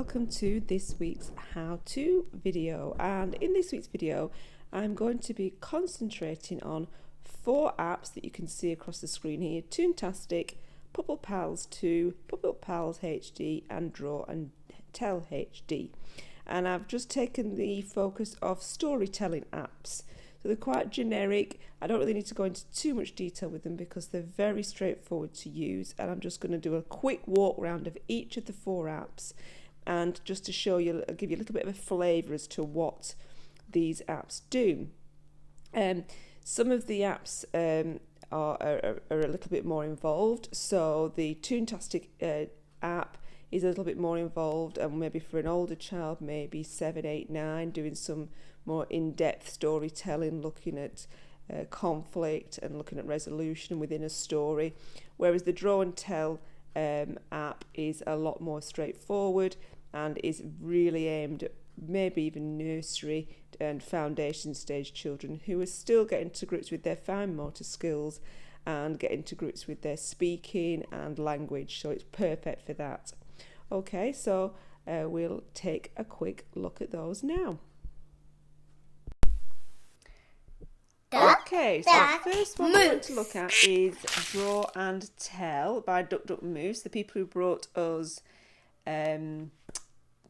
welcome to this week's how-to video, and in this week's video I'm going to be concentrating on 4 apps that you can see across the screen here: Toontastic, Puppet Pals 2, Puppet Pals HD and Draw and Tell HD. And I've just taken the focus of storytelling apps. So they're quite generic. I don't really need to go into too much detail with them because they're very straightforward to use, and I'm just going to do a quick walk round of each of the 4 apps, and just to show you, I'll give you a little bit of a flavour as to what these apps do. Some of the apps are a little bit more involved. So the Toontastic app is a little bit more involved, and maybe for an older child, maybe 7, 8, 9, doing some more in-depth storytelling, looking at conflict and looking at resolution within a story, whereas the Draw and Tell app is a lot more straightforward and is really aimed at maybe even nursery and foundation stage children who are still getting to grips with their fine motor skills and getting to grips with their speaking and language, so it's perfect for that. Okay, so we'll take a quick look at those now. Okay, so the first one we're going to look at is Draw and Tell by Duck Duck Moose, the people who brought us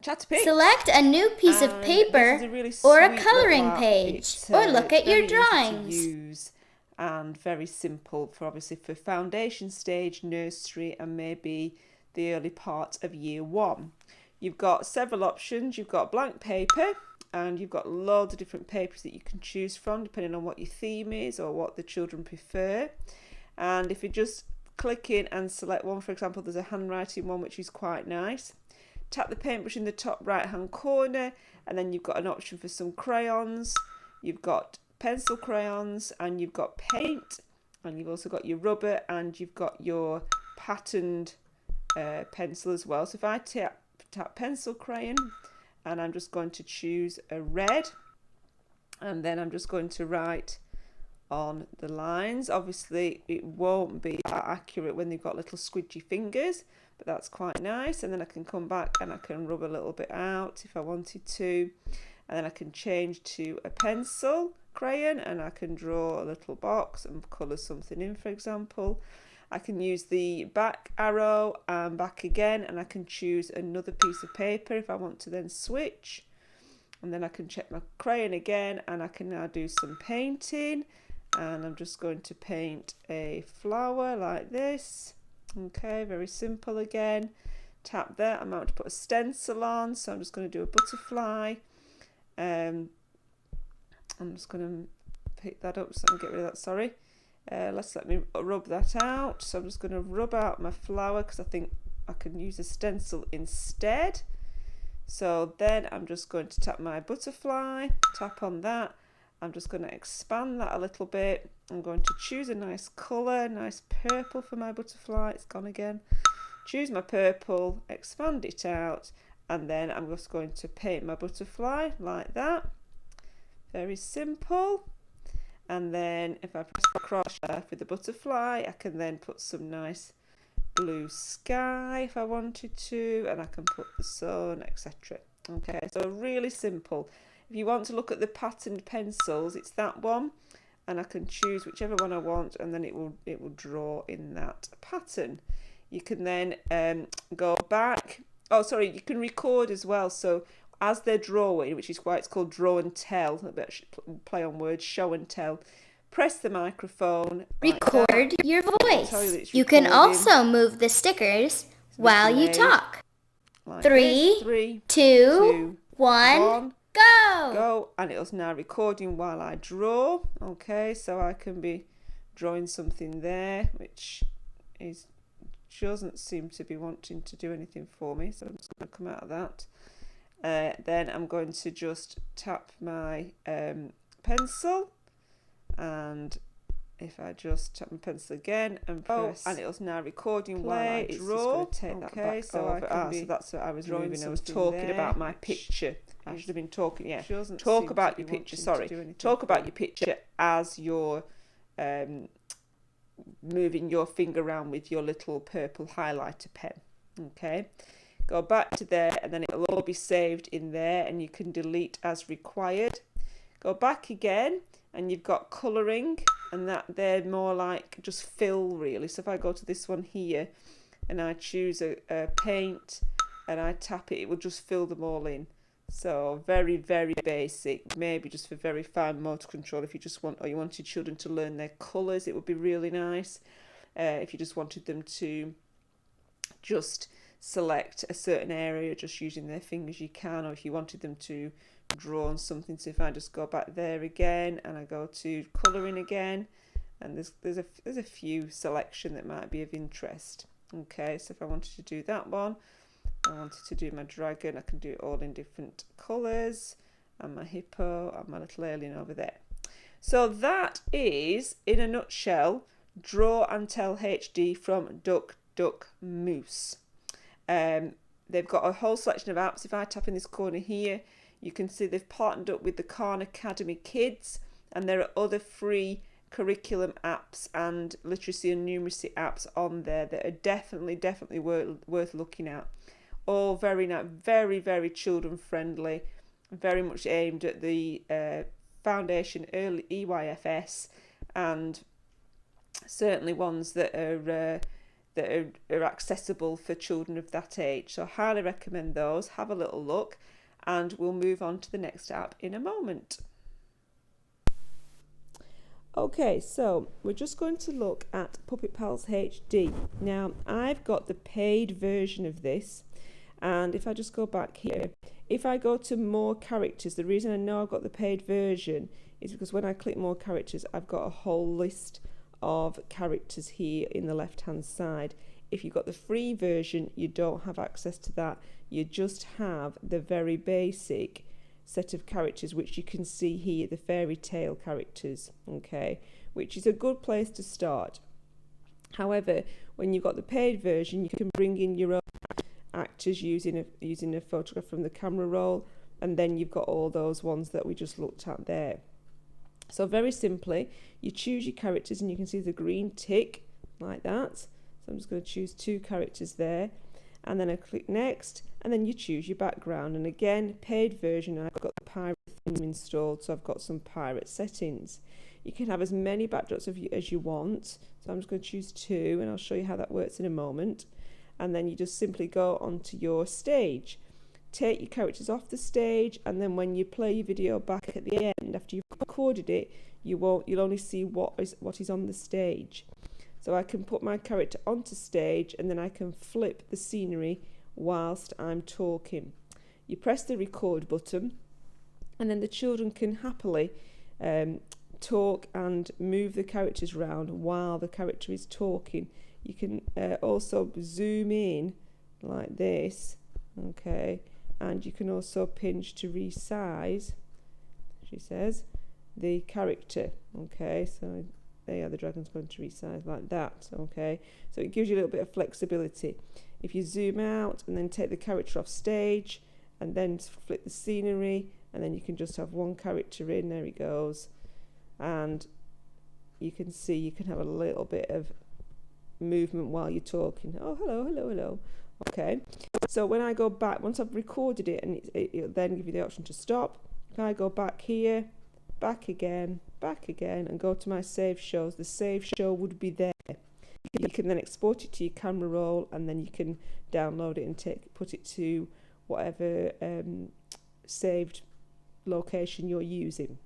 Chatterpix. Select a new piece of paper or a coloring page, or look at your drawings. Easy to use and very simple for obviously for foundation stage, nursery, and maybe the early part of year 1. You've got several options. You've got blank paper, and you've got loads of different papers that you can choose from depending on what your theme is or what the children prefer. And if you just click in and select one, for example, there's a handwriting one which is quite nice. Tap the paintbrush in the top right hand corner, and then you've got an option for some crayons. You've got pencil crayons, and you've got paint, and you've also got your rubber, and you've got your patterned pencil as well. So if I tap pencil crayon, and I'm just going to choose a red, and then I'm just going to write on the lines. Obviously it won't be that accurate when they've got little squidgy fingers, but that's quite nice. And then I can come back and I can rub a little bit out if I wanted to, and then I can change to a pencil crayon and I can draw a little box and colour something in, for example. I can use the back arrow and back again, and I can choose another piece of paper if I want to then switch. And then I can check my crayon again, and I can now do some painting. And I'm just going to paint a flower like this. Okay, very simple again. Tap there. I'm about to put a stencil on, so I'm just going to do a butterfly. I'm just going to pick that up so I can get rid of that, sorry. Let me rub that out. So I'm just going to rub out my flower because I think I can use a stencil instead. So then I'm just going to tap my butterfly, tap on that. I'm just going to expand that a little bit. I'm going to choose a nice colour, nice purple for my butterfly. It's gone again. Choose my purple, expand it out, and then I'm just going to paint my butterfly like that. Very simple. And then if I press the cross with the butterfly, I can then put some nice blue sky if I wanted to, and I can put the sun, etc. Okay, so really simple. If you want to look at the patterned pencils, it's that one, and I can choose whichever one I want, and then it will draw in that pattern. You can then go back. Oh, sorry, you can record as well. So as they're drawing, which is why it's called Draw and Tell, a bit play on words, show and tell. Press the microphone. Record your voice. You can also move the stickers while you talk. Like 3, 2, 1, go! Go, and it's now recording while I draw. Okay, so I can be drawing something there, which doesn't seem to be wanting to do anything for me, so I'm just going to come out of that. Then I'm going to just tap my pencil, and if I just tap my pencil again and press, and it was now recording while I draw. Take that back so so that's what I was drawing. I was talking about my picture. I should have been talking. Yeah, talk about your picture. Sorry, talk about your picture as you're moving your finger around with your little purple highlighter pen. Okay. Go back to there, and then it'll all be saved in there, and you can delete as required. Go back again, and you've got colouring, and that they're more like just fill really. So if I go to this one here and I choose a paint and I tap it, it will just fill them all in. So very, very basic, maybe just for very fine motor control if you just want, or you wanted children to learn their colours, it would be really nice. If you just wanted them to just select a certain area just using their fingers, you can, or if you wanted them to draw on something. So if I just go back there again and I go to colouring again, and there's a few selection that might be of interest. Okay, so if I wanted to do that one, I wanted to do my dragon, I can do it all in different colours, and my hippo and my little alien over there. So that is, in a nutshell, Draw and Tell HD from Duck Duck Moose. They've got a whole selection of apps. If I tap in this corner here, you can see they've partnered up with the Khan Academy Kids, and there are other free curriculum apps and literacy and numeracy apps on there that are definitely worth looking at. All very nice, very children friendly, very much aimed at the foundation early EYFS, and certainly ones that are accessible for children of that age. So I highly recommend those. Have a little look, and we'll move on to the next app in a moment. Okay, so we're just going to look at Puppet Pals HD. Now, I've got the paid version of this, and if I just go back here, if I go to more characters, the reason I know I've got the paid version is because when I click more characters, I've got a whole list of characters here in the left hand side. If you've got the free version, you don't have access to that. You just have the very basic set of characters which you can see here, the fairy tale characters, okay, which is a good place to start. However, when you've got the paid version, you can bring in your own actors using a photograph from the camera roll, and then you've got all those ones that we just looked at there. So very simply, you choose your characters, and you can see the green tick like that. So I'm just going to choose 2 characters there, and then I click next, and then you choose your background. And again, paid version, I've got the pirate theme installed, so I've got some pirate settings. You can have as many backdrops as you want, so I'm just going to choose 2, and I'll show you how that works in a moment. And then you just simply go onto your stage, take your characters off the stage, and then when you play your video back at the end, after you've recorded it, you'll only see what is on the stage. So I can put my character onto stage, and then I can flip the scenery whilst I'm talking. You press the record button, and then the children can happily talk and move the characters around while the character is talking. You can also zoom in like this, okay, and you can also pinch to resize, she says, the character, okay. So there, the dragon's going to resize like that, okay. So it gives you a little bit of flexibility. If you zoom out and then take the character off stage and then flip the scenery, and then you can just have one character in, there he goes, and you can see you can have a little bit of movement while you're talking. Oh, hello. Okay, so when I go back, once I've recorded it, and it'll then give you the option to stop. If I go back here, back again, and go to my save shows, the save show would be there. You can then export it to your camera roll, and then you can download it and put it to whatever saved location you're using.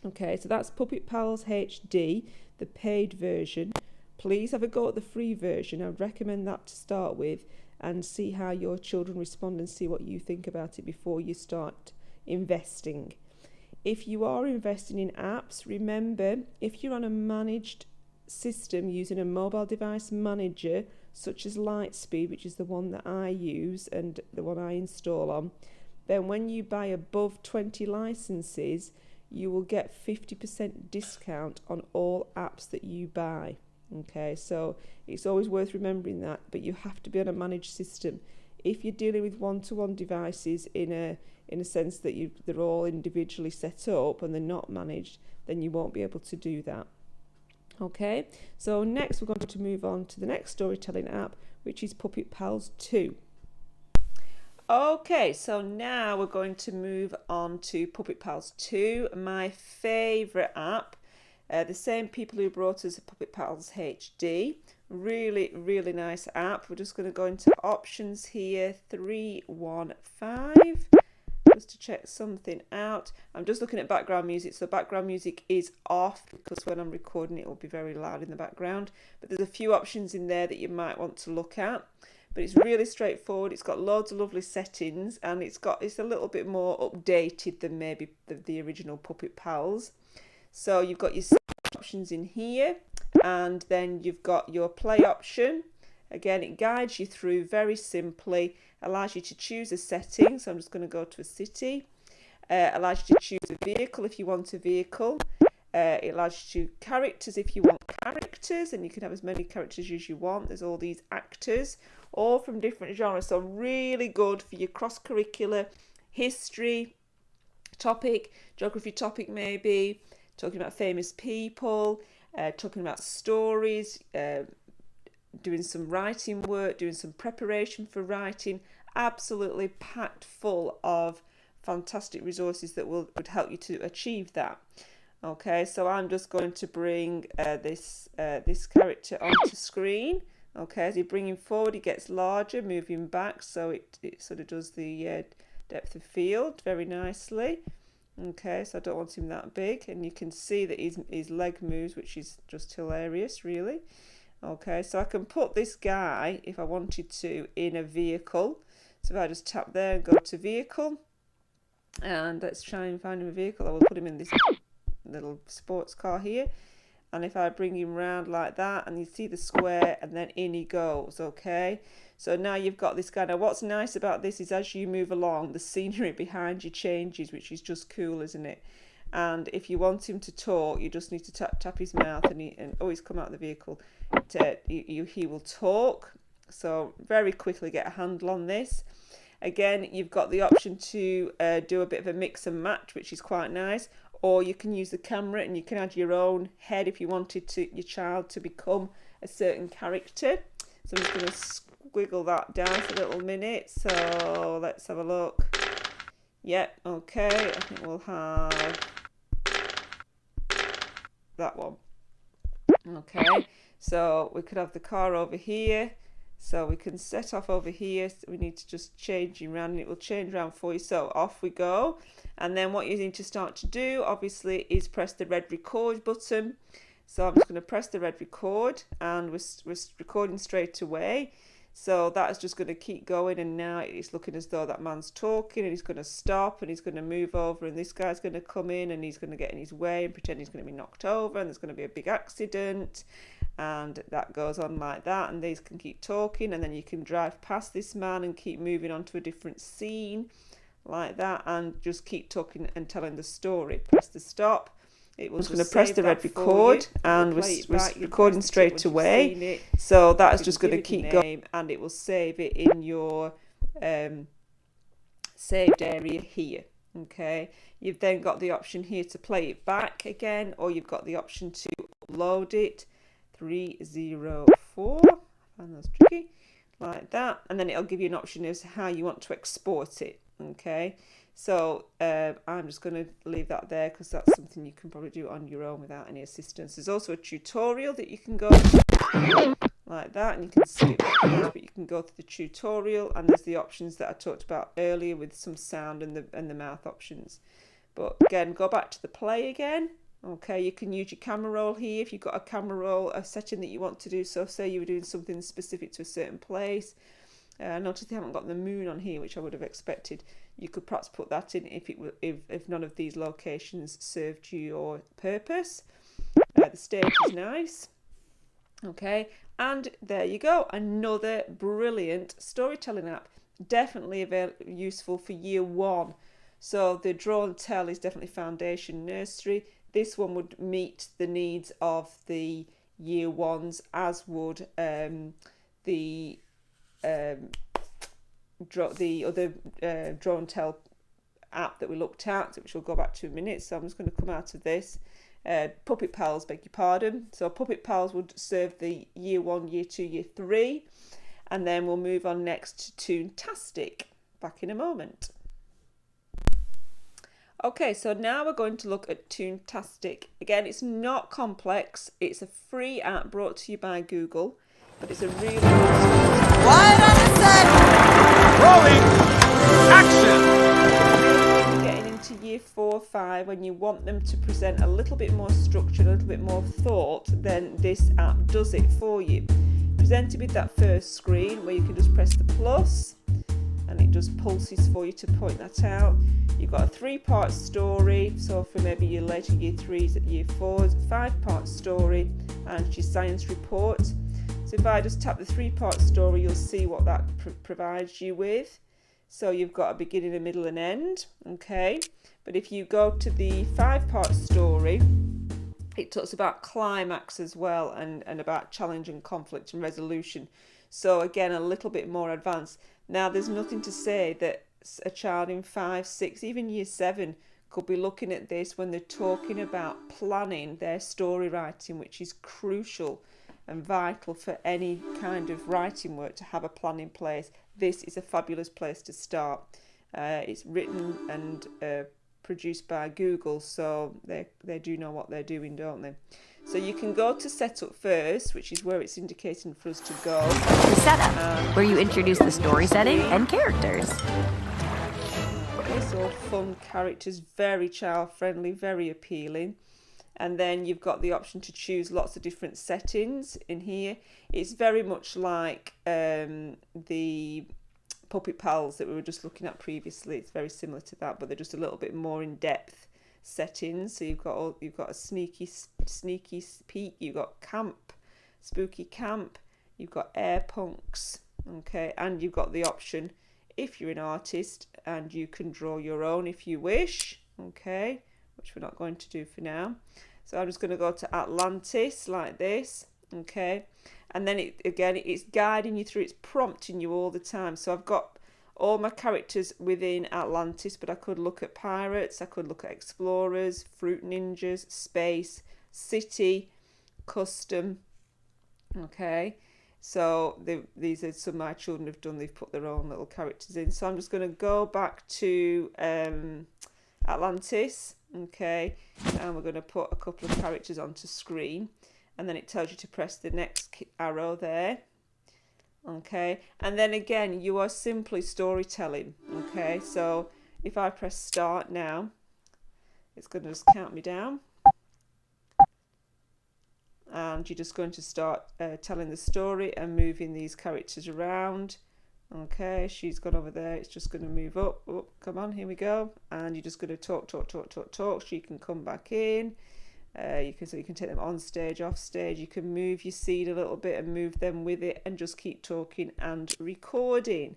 Okay, so that's Puppet Pals HD, the paid version. Please have a go at the free version. I would recommend that to start with, and see how your children respond and see what you think about it before you start investing. If you are investing in apps, remember, if you're on a managed system using a mobile device manager such as Lightspeed, which is the one that I use and the one I install on, then when you buy above 20 licenses, you will get 50% discount on all apps that you buy. Okay, so it's always worth remembering that, but you have to be on a managed system. If you're dealing with one-to-one devices in a sense that they're all individually set up and they're not managed, then you won't be able to do that. Okay, so next we're going to move on to the next storytelling app, which is Puppet Pals 2. Okay, so now we're going to move on to Puppet Pals 2, my favourite app. The same people who brought us Puppet Pals HD. Really, really nice app. We're just going to go into options here, 315, just to check something out. I'm just looking at background music, so background music is off because when I'm recording it will be very loud in the background. But there's a few options in there that you might want to look at. But it's really straightforward. It's got loads of lovely settings, and it's a little bit more updated than maybe the original Puppet Pals. So you've got your options in here, and then you've got your play option. Again, it guides you through very simply, allows you to choose a setting. So I'm just going to go to a city. Allows you to choose a vehicle if you want a vehicle. It allows you to choose characters if you want characters, and you can have as many characters as you want. There's all these actors, all from different genres, so really good for your cross-curricular history topic, geography topic maybe, talking about famous people, talking about stories, doing some writing work, doing some preparation for writing. Absolutely packed full of fantastic resources that would help you to achieve that. Okay, so I'm just going to bring this character onto screen. Okay, as you bring him forward, he gets larger, move him back, so it sort of does the depth of field very nicely. Okay, so I don't want him that big, and you can see that his leg moves, which is just hilarious, really. Okay, so I can put this guy, if I wanted to, in a vehicle. So if I just tap there and go to vehicle, and let's try and find him a vehicle, I will put him in this little sports car here. And if I bring him round like that, and you see the square, and then in he goes. Okay, so now you've got this guy. Now what's nice about this is as you move along, the scenery behind you changes, which is just cool, isn't it? And if you want him to talk, you just need to tap his mouth, and he's come out of the vehicle. He will talk. So very quickly get a handle on this. Again, you've got the option to do a bit of a mix and match, which is quite nice. Or you can use the camera, and you can add your own head if you wanted your child to become a certain character. So I'm just going to squiggle that down for a little minute. So let's have a look. Yep, okay, I think we'll have that one. Okay, so we could have the car over here. So we can set off over here. So we need to just change him around, and it will change around for you. So off we go. And then what you need to start to do, obviously, is press the red record button. So I'm just going to press the red record, and we're recording straight away. So that is just going to keep going, and now it's looking as though that man's talking, and he's going to stop, and he's going to move over, and this guy's going to come in, and he's going to get in his way and pretend he's going to be knocked over, and there's going to be a big accident. And that goes on like that, and these can keep talking, and then you can drive past this man and keep moving on to a different scene like that, and just keep talking and telling the story. Press the stop. It was going to press the red record, and we're recording straight away. So that is just going to keep going, and it will save it in your saved area here. Okay, you've then got the option here to play it back again, or you've got the option to upload it. 304, I find that's tricky, like that, and then it'll give you an option as to how you want to export it. Okay, so I'm just going to leave that there because that's something you can probably do on your own without any assistance. There's also a tutorial that you can go to, like that, and you can skip that, but you can go to the tutorial, and there's the options that I talked about earlier with some sound and the mouth options. But again, go back to the play again. Okay, you can use your camera roll here if you've got a camera roll, a setting that you want to do. So say you were doing something specific to a certain place. I noticed they haven't got the moon on here, which I would have expected. You could perhaps put that in if none of these locations served your purpose. The stage is nice. Okay, and there you go. Another brilliant storytelling app. Definitely useful for year one. So the draw and tell is definitely foundation nursery. This one would meet the needs of the year ones, as would the other draw and tell app that we looked at, which we'll go back to in a minute. So I'm just going to come out of this. Puppet Pals, beg your pardon. So Puppet Pals would serve the year one, year two, year three, and then we'll move on next to Toontastic. back in a moment. Okay, so now we're going to look at Toontastic. Again, it's not complex. It's a free app brought to you by Google, but it's a really good story. Quiet on the set! Rolling! Action! Getting into year 4 or 5, when you want them to present a little bit more structure, a little bit more thought, then this app does it for you. Presented with that first screen where you can just press the plus and it just pulses for you to point that out. You've got a 3-part story, so for maybe your later year 3s at year 4s, 5-part story and your science report. So if I just tap the 3-part story, you'll see what that provides you with. So you've got a beginning, a middle and end, okay? But if you go to the 5-part story, it talks about climax as well and about challenge and conflict and resolution. So again, a little bit more advanced. Now, there's nothing to say that a child in 5, 6, even year 7 could be looking at this when they're talking about planning their story writing, which is crucial and vital for any kind of writing work to have a plan in place. This is a fabulous place to start. It's written and produced by Google, so they do know what they're doing, don't they? So you can go to setup first, which is where it's indicating for us to go. To setup, where you introduce the story setting and characters. Okay, so fun characters, very child friendly, very appealing. And then you've got the option to choose lots of different settings in here. It's very much like the Puppet Pals that we were just looking at previously. It's very similar to that, but they're just a little bit more in depth settings. So you've got a sneaky peek, you've got camp, spooky camp, you've got air punks, okay, and you've got the option if you're an artist and you can draw your own if you wish, okay, which we're not going to do for now. So I'm just going to go to Atlantis like this, okay, and then it's guiding you through, it's prompting you all the time. So I've got all my characters within Atlantis, but I could look at pirates, I could look at explorers, fruit ninjas, space, city, custom, okay. So these are some my children have done, they've put their own little characters in. So I'm just going to go back to Atlantis, okay, and we're going to put a couple of characters onto screen, and then it tells you to press the next arrow there, okay, and then again you are simply storytelling, okay. So if I press start now, it's going to just count me down, and you're just going to start telling the story and moving these characters around. Okay, she's gone over there, it's just going to move up. Oh, come on, here we go. And you're just going to talk. She can come back in. You can take them on stage, off stage. You can move your seed a little bit and move them with it and just keep talking and recording.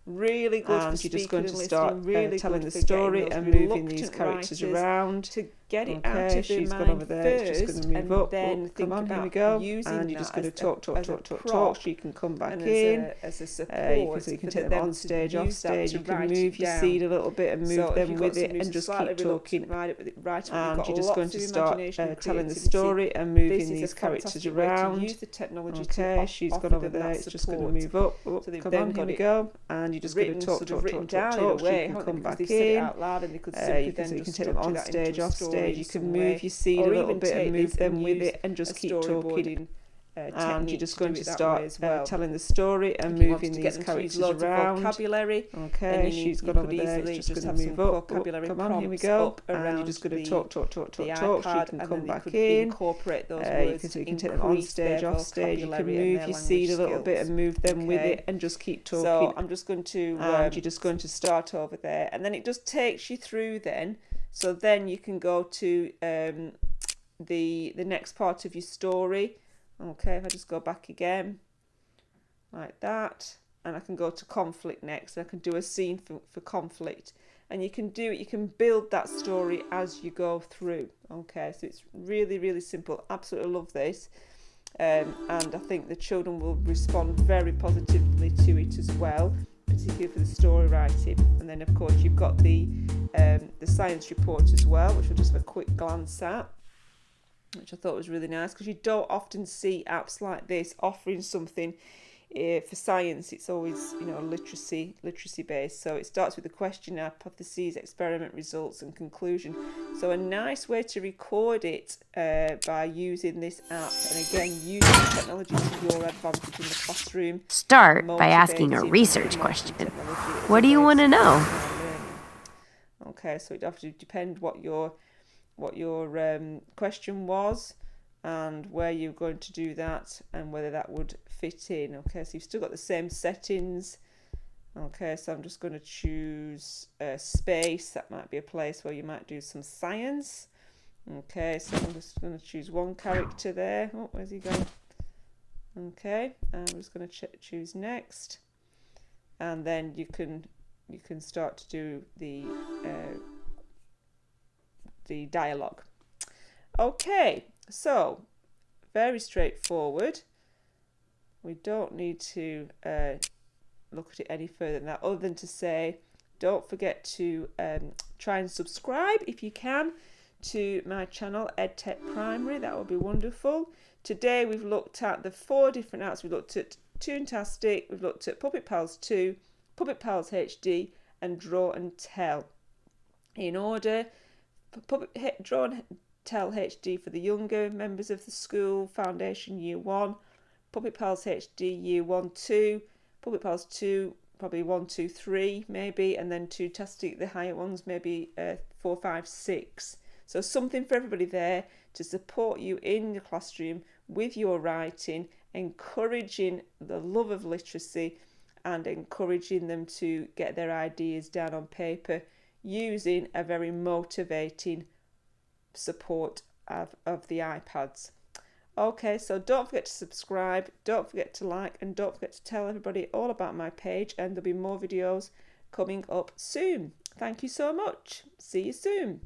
Really good. And you're just going to start really telling the story and moving these characters around to get it out of their she's mind gone over there. first, it's just going to move up. Then Come on, here we go. And you're just going to talk. She can come back in. As a support, you can take them on stage, off stage. You can move your seed a little bit and move them with it and just keep talking. And you're just going to start telling the story and moving these characters around. Okay, she's gone over there. It's just going to move up. Come on, here we go. And you're just going to talk. She can come back in. You can take them on stage, off stage. You can move your seed a little bit and move them with it and just keep talking. And you're just going to start telling the story and moving these characters around. Okay, she's got over there, it's just going to move up. Come on, here we go. And you're just going to talk. She can come back in. You can take them on stage, off stage. You can move your seed a little bit and move them with it and just keep talking. So I'm just going to, you're just going to start over there. And then it just takes you through then. So then you can go to the next part of your story. Okay, if I just go back again, like that, and I can go to conflict next, and I can do a scene for conflict. And you can build that story as you go through. Okay, so it's really, really simple. Absolutely love this. And I think the children will respond very positively to it as well, particularly for the story writing. And then of course you've got the science report as well, which we'll just have a quick glance at, which I thought was really nice, because you don't often see apps like this offering something For science, it's always, you know, literacy based. So it starts with the question, hypotheses, experiment results, and conclusion. So a nice way to record it by using this app, and again, using technology to your advantage in the classroom. Start by asking a research question. What do you want to know? Okay, so it have to depend what your question was, and where you're going to do that, and whether that would fit in. Okay, so you've still got the same settings. Okay, so I'm just going to choose space. That might be a place where you might do some science. Okay, so I'm just going to choose one character there. Oh, where's he going? Okay, I'm just going to choose next, and then you can start to do the dialogue. Okay, so very straightforward. We don't need to look at it any further than that, other than to say, don't forget to try and subscribe if you can to my channel, EdTech Primary. That would be wonderful. Today we've looked at the 4 different apps. We looked at Toontastic, we've looked at Puppet Pals 2, Puppet Pals HD, and Draw and Tell. In order, Draw and Tell HD for the younger members of the school, Foundation Year 1, Puppet Pals HD Year 1, 2, Puppet Pals 2, probably 1, 2, 3 maybe, and then Toontastic, the higher ones, maybe 4, 5, 6. So something for everybody there to support you in the classroom with your writing, encouraging the love of literacy and encouraging them to get their ideas down on paper using a very motivating support of the iPads. Okay, so don't forget to subscribe, don't forget to like, and don't forget to tell everybody all about my page, and there'll be more videos coming up soon. Thank you so much. See you soon.